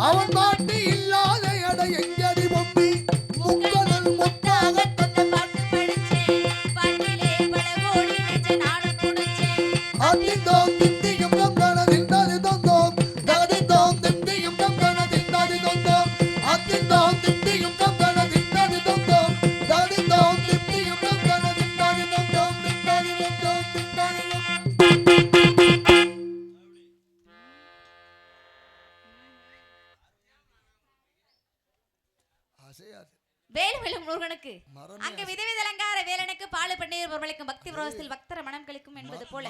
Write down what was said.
அவன் பாட்டு இல்லாத எடை எங்கடி பொம்பி முக்கனல் முத்தாக தன்னை பாட்டு படிச்சேன் பாட்டிலே பல கோடி நெஞ்ச நானும் குடிச்சேன் அத்திந்தோம் திந்தியும் தந்தன திண்டாதி தொந்தோம் தகதிந்தோம் திந்தியும் தந்தன திண்டாதி தொந்தோம் அத்திந்தோம் திந்தியும் தந்தன திண்டாதி தொந்தோம் தகதிந்தோம் திந்தியும் தந்தன திண்டாதி தொந்தோம் திண்டாதி தொந்தோம் திண்டாதி வேலுமேலும் முருகனுக்கு அங்க விதவித அலங்கார வேலனுக்கு பாலு பன்னீர் பொருளைக்கும் பக்தி பிரவசத்தில் பக்தர மனம் கழிக்கும் என்பது போல